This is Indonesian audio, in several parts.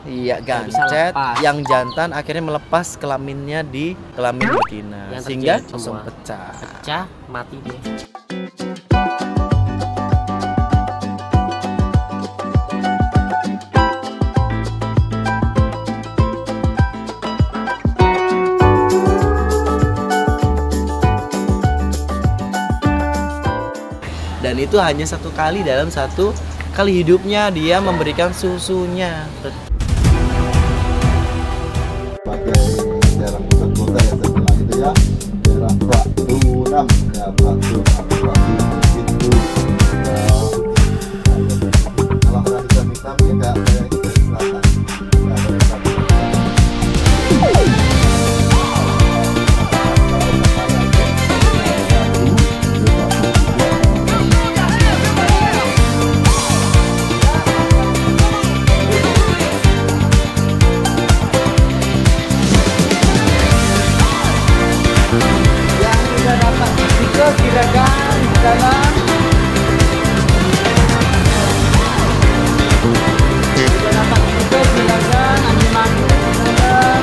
Iya, Nggak bisa gancet. lepas. Yang jantan akhirnya melepas kelaminnya di kelamin betina Yang sehingga terjahit langsung semua. pecah. Pecah, mati dia. Dan itu hanya satu kali dalam satu kali hidupnya dia memberikan susunya. Sebagai daerah pusat kota yang terkenal itu ya, daerah Batu 6 ya, Batu 6 itu kalau ada hitam-hitam ya nggak kayak itu dari selatan, nggak ada hitam-hitam. Yang sudah dapat stiker silakan di sana. Sudah dapat stiker silakan ambil mangkuk silakan.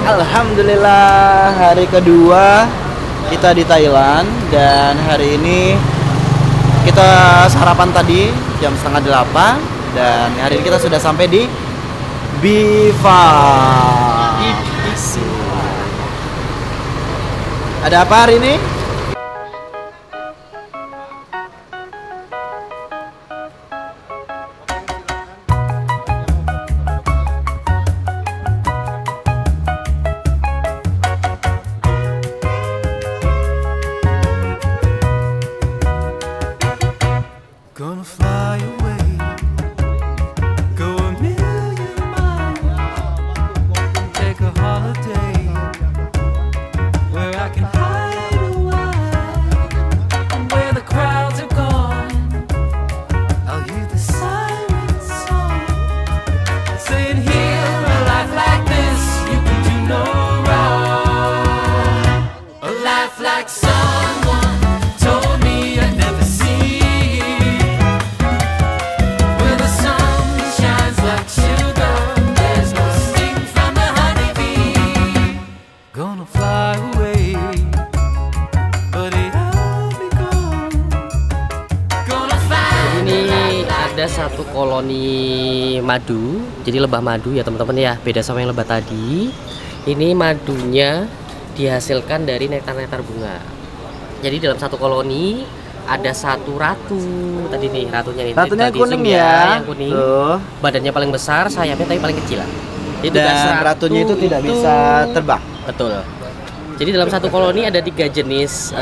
Alhamdulillah hari kedua kita di Thailand dan hari ini kita sarapan tadi jam 7:30 dan hari ini kita sudah sampai di Biva. Ada apa hari ini? Gonna fly away, go a million miles, take a holiday where I can hide a while, and where the crowds are gone, I'll hear the siren song, saying here a life like this you can do no wrong, a life like someone told me I'd never see. Gonna fly away, but I'll be gone. Gonna fly. Ini ada satu koloni madu, jadi lebah madu ya teman-teman ya. Beda sama yang lebah tadi. Ini madunya dihasilkan dari nektar-nektar bunga. Jadi dalam satu koloni ada satu ratu. Tadi nih ratunya nih. Ratunya Tadi kuning zoom ya. yang kuning. Tuh. Badannya paling besar, sayapnya tapi paling kecil. Jadi tugas Dan ratunya itu tidak bisa terbang. Betul. Jadi dalam satu koloni ada 3 jenis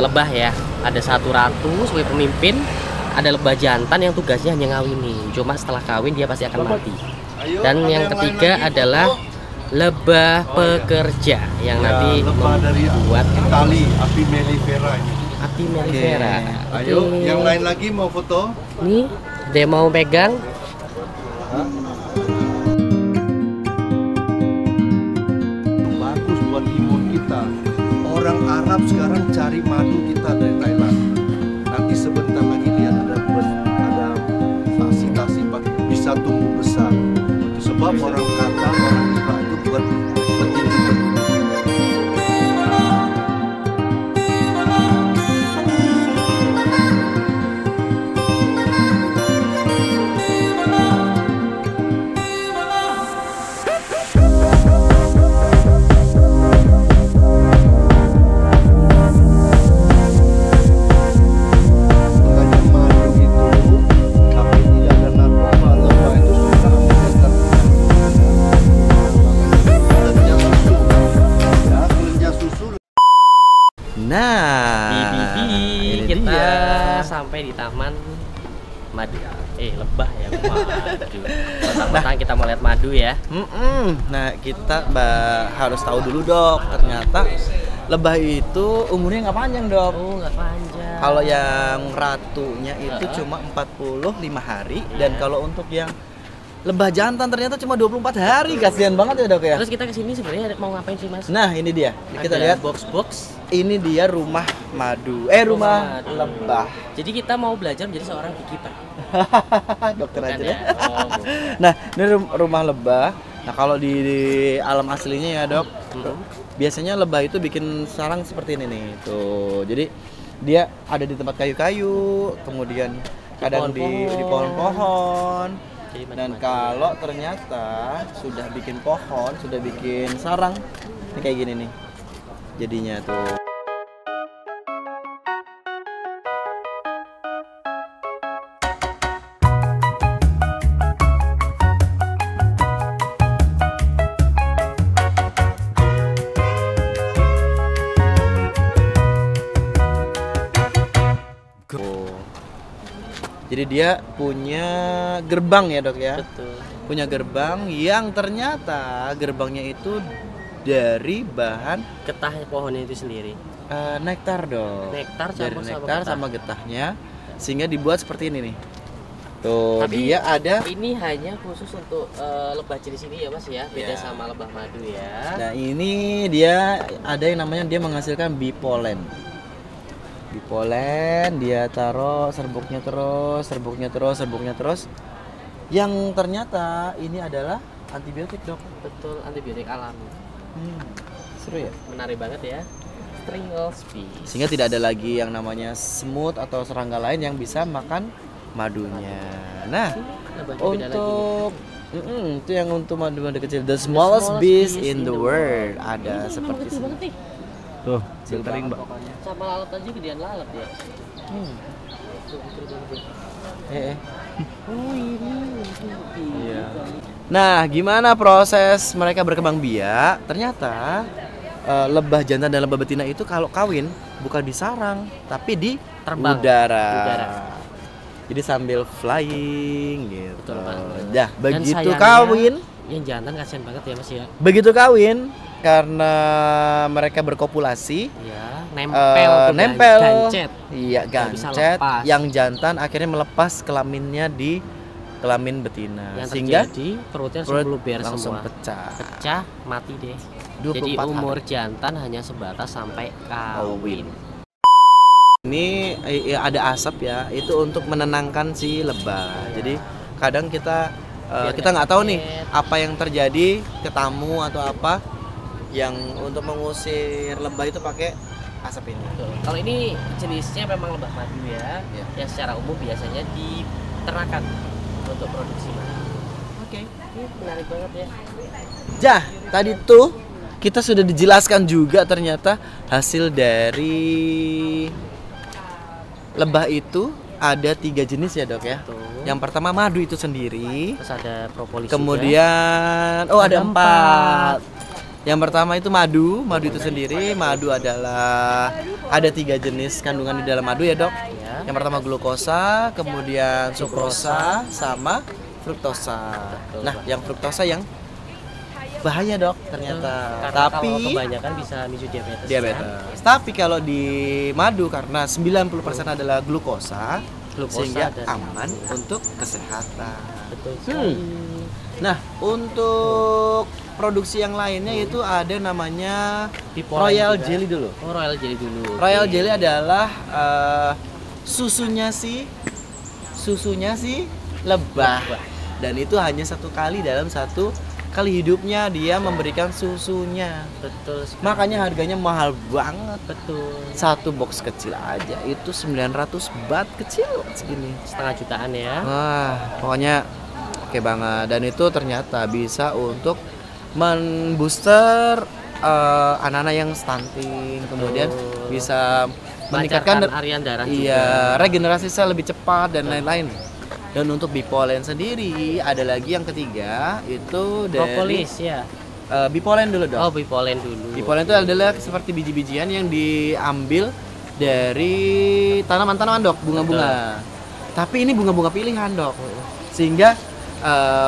lebah ya. Ada satu ratu sebagai pemimpin, ada lebah jantan yang tugasnya hanya ngawini. Cuma setelah kawin dia pasti akan mati. Dan yang ketiga adalah lebah pekerja yang nanti membuat Itali, api mellifera ini. api mellifera. Ayo, Oke. yang lain lagi mau foto? Nih, ada yang mau pegang? Bagus buat imun kita. Orang Arab sekarang cari madu kita dari Thailand. Nanti sebentar lagi lihat ada tasi bisa tumbuh besar. Sebab orang kata orang Arab itu buat petinju. Makanya madu itu, tapi tidak ada narkoba, lebah itu sudah mengejar kelinjar susu, ya kelinjar susu. Nah, Bibi, ini kita dia. sampai di taman madu. Lebah ya, madu. Pertama kita mau lihat madu ya. Nah, kita harus tahu dulu dok, ternyata lebah itu umurnya nggak panjang dok. Oh, nggak panjang. Kalau yang ratunya itu cuma 45 hari dan kalau untuk yang lebah jantan ternyata cuma 24 hari. Kasihan banget ya, Dok ya. Terus kita kesini sebenarnya mau ngapain sih, Mas? Nah, ini dia. Kita Ada lihat. box-box. Ini dia rumah madu. Rumah madu. lebah. Jadi kita mau belajar menjadi seorang beekeeper. Dokter Bukan aja ya? deh. Oh, bukan. Nah, ini rumah lebah. Nah, kalau di alam aslinya ya, Dok, biasanya lebah itu bikin sarang seperti ini nih. Tuh. Jadi dia ada di tempat kayu-kayu, kemudian kadang di pohon-pohon. Jadi Dan macam-macam. kalau ternyata sudah bikin pohon, sudah bikin sarang, ini kayak gini nih. Jadinya tuh. Jadi dia punya gerbang ya, Dok ya. Betul. Punya gerbang yang ternyata gerbangnya itu dari bahan Getah pohonnya itu sendiri. nektar, Dok. Nektar Dari campur sama nektar getah. sama getahnya sehingga dibuat seperti ini nih. Tuh, Tapi dia ada. ini hanya khusus untuk lebah jenis ini ya, Mas ya. Beda Ya. sama lebah madu ya. Nah, ini dia ada yang namanya dia menghasilkan bipolen. Bipolen dia taruh serbuknya terus, serbuknya terus, serbuknya terus. Yang ternyata ini adalah antibiotik, Dok. Betul, antibiotik alami. Seru ya? Menarik banget ya. Stringles bee. Sehingga tidak ada lagi yang namanya semut atau serangga lain yang bisa makan madunya. Nah, Lebahnya beda lagi. untuk itu yang untuk madu-madu kecil, the smallest bees in the world ada seperti kecil ini. banget nih. Tuh, filtering, Mbak. Sama lalat aja gedean lalat ya. Oh ini. Iya. Nah, gimana proses mereka berkembang biak? Ternyata lebah jantan dan lebah betina itu kalau kawin bukan di sarang, tapi di Terbang. udara. Udara. Jadi sambil flying gitu. Betul banget. Dah, Dan begitu sayangnya, kawin, yang jantan kasihan banget ya, Mas ya. begitu kawin karena mereka berkopulasi, Ya, nempel tuh, nempel. gancet. Iya, Nggak bisa gancet. lepas. Yang jantan akhirnya melepas kelaminnya di kelamin betina. Yang Sehingga terjadi perutnya langsung perut meluber langsung semua. pecah. Pecah, mati deh. 24 Jadi umur hari. jantan hanya sebatas sampai kawin. Ini ada asap ya, itu untuk menenangkan si lebah. Jadi kadang kita kita nggak tahu nih apa yang terjadi ke tamu atau apa yang untuk mengusir lebah itu pakai asap ini. Betul. Kalau ini jenisnya memang lebah madu ya, Ya. yang secara umum biasanya diternakan untuk produksi madu. Oke. Ini menarik banget ya. Jah, tadi tuh kita sudah dijelaskan juga ternyata hasil dari lebah itu ada 3 jenis ya, Dok ya. Tuh. Yang pertama madu itu sendiri. Terus ada propolis. Kemudian ada 4. Yang pertama itu madu itu sendiri. Madu adalah ada 3 jenis kandungan di dalam madu ya, Dok. Ya. Yang pertama glukosa, kemudian sukrosa, sama fruktosa. Betul, Nah, Pak. yang fruktosa yang bahaya, Dok, ternyata. Karena Tapi kalau kebanyakan bisa micu diabetes. diabetes. Tapi kalau di madu karena 90% adalah glukosa, Glukosa sehingga dan- aman untuk kesehatan. Betul sekali. Nah, untuk produksi yang lainnya itu ada namanya Bipolen Royal juga. Jelly dulu. Oh, Royal Jelly dulu. Royal Oke. Jelly adalah susunya si lebah. Dan itu hanya 1 kali dalam 1 kali hidupnya dia memberikan susunya. Betul sekali. Makanya harganya mahal banget. Betul. 1 box kecil aja itu 900 baht, kecil segini. Setengah jutaan ya. Wah, pokoknya oke banget. Dan itu ternyata bisa untuk membooster anak-anak yang stunting, kemudian Betul. bisa meningkatkan Melancarkan aliran darah iya, regenerasi sel lebih cepat dan lain-lain. Dan untuk bipolen sendiri ada lagi yang ketiga itu dari Propolis ya. bipolen dulu, Dok. Oh, bipolen dulu. Bipolen itu adalah seperti biji-bijian yang diambil dari tanaman-tanaman, Dok, bunga-bunga. Tapi ini bunga-bunga pilihan, Dok. Sehingga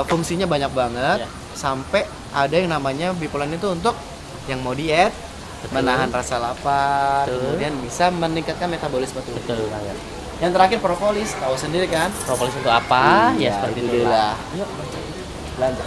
fungsinya banyak banget. Ya. Sampai ada yang namanya bipolen itu untuk yang mau diet, Betul. menahan rasa lapar, Betul. kemudian bisa meningkatkan metabolisme tubuh. Betul banget. Yang terakhir propolis, tahu sendiri kan? Propolis untuk apa? Iya, Ya seperti itu itulah. lah. Yuk. belanja.